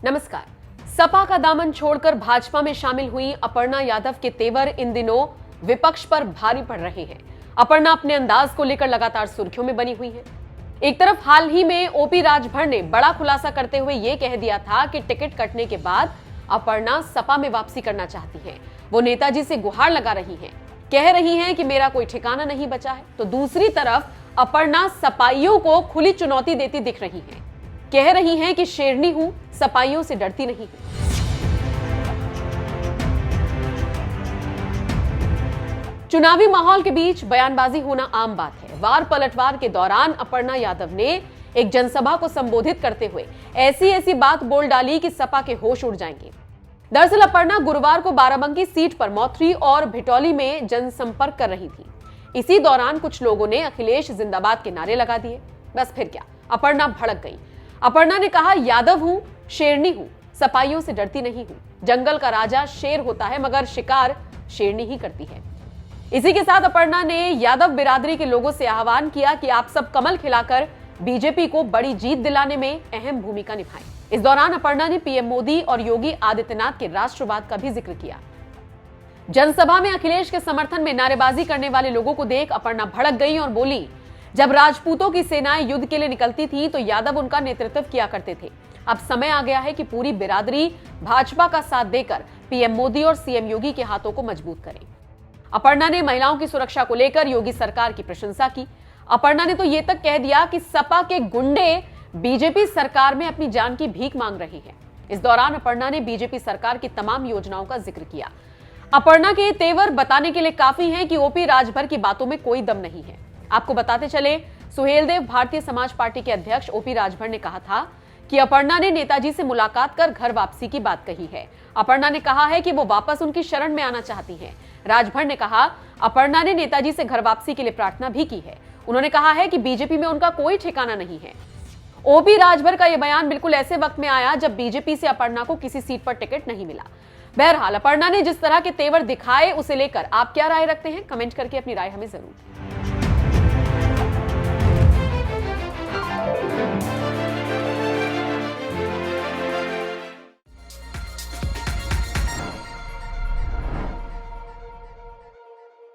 नमस्कार। सपा का दामन छोड़कर भाजपा में शामिल हुई अपर्णा यादव के तेवर इन दिनों विपक्ष पर भारी पड़ रहे हैं। अपर्णा अपने अंदाज को लेकर लगातार सुर्खियों में बनी हुई है। एक तरफ हाल ही में ओपी राजभर ने बड़ा खुलासा करते हुए यह कह दिया था कि टिकट कटने के बाद अपर्णा सपा में वापसी करना चाहती हैं। वो नेताजी से गुहार लगा रही हैं, कह रही हैं कि मेरा कोई ठिकाना नहीं बचा है। तो दूसरी तरफ अपर्णा सपाइयों को खुली चुनौती देती दिख रही हैं, कह रही हैं कि शेरनी हूं, सपाइयों से डरती नहीं हूं। चुनावी माहौल के बीच बयानबाजी होना आम बात है। वार पलटवार के दौरान अपर्णा यादव ने एक जनसभा को संबोधित करते हुए ऐसी बात बोल डाली कि सपा के होश उड़ जाएंगे। दरअसल अपर्णा गुरुवार को बाराबंकी सीट पर मौथरी और भिटौली में जनसंपर्क कर रही थी। इसी दौरान कुछ लोगों ने अखिलेश जिंदाबाद के नारे लगा दिए। बस फिर क्या, अपर्णा भड़क गई। अपर्णा ने कहा, यादव हूं, शेरनी हूं, सपाइयों से डरती नहीं हूं। जंगल का राजा शेर होता है मगर शिकार शेरनी ही करती है। इसी के साथ अपर्णा ने यादव बिरादरी के लोगों से आह्वान किया कि आप सब कमल खिलाकर बीजेपी को बड़ी जीत दिलाने में अहम भूमिका निभाएं। इस दौरान अपर्णा ने पीएम मोदी और योगी आदित्यनाथ के राष्ट्रवाद का भी जिक्र किया। जनसभा में अखिलेश के समर्थन में नारेबाजी करने वाले लोगों को देख अपर्णा भड़क गई और बोली, जब राजपूतों की सेनाएं युद्ध के लिए निकलती थी तो यादव उनका नेतृत्व किया करते थे। अब समय आ गया है कि पूरी बिरादरी भाजपा का साथ देकर पीएम मोदी और सीएम योगी के हाथों को मजबूत करें। अपर्णा ने महिलाओं की सुरक्षा को लेकर योगी सरकार की प्रशंसा की। अपर्णा ने तो ये तक कह दिया कि सपा के गुंडे बीजेपी सरकार में अपनी जान की भीख मांग रहे हैं। इस दौरान अपर्णा ने बीजेपी सरकार की तमाम योजनाओं का जिक्र किया। अपर्णा के तेवर बताने के लिए काफी हैं कि ओपी राजभर की बातों में कोई दम नहीं है। आपको बताते चले, सुहेलदेव भारतीय समाज पार्टी के अध्यक्ष ओपी राजभर ने कहा था कि अपर्णा ने नेताजी से मुलाकात कर घर वापसी की बात कही है। अपर्णा ने कहा है कि वो वापस उनकी शरण में आना चाहती हैं। राजभर ने कहा, अपर्णा ने नेताजी से घर वापसी के लिए प्रार्थना भी की है। उन्होंने कहा है कि बीजेपी में उनका कोई ठिकाना नहीं है। ओपी राजभर का यह बयान बिल्कुल ऐसे वक्त में आया जब बीजेपी से अपर्णा को किसी सीट पर टिकट नहीं मिला। बहरहाल अपर्णा ने जिस तरह के तेवर दिखाए उसे लेकर आप क्या राय रखते हैं, कमेंट करके अपनी राय हमें जरूर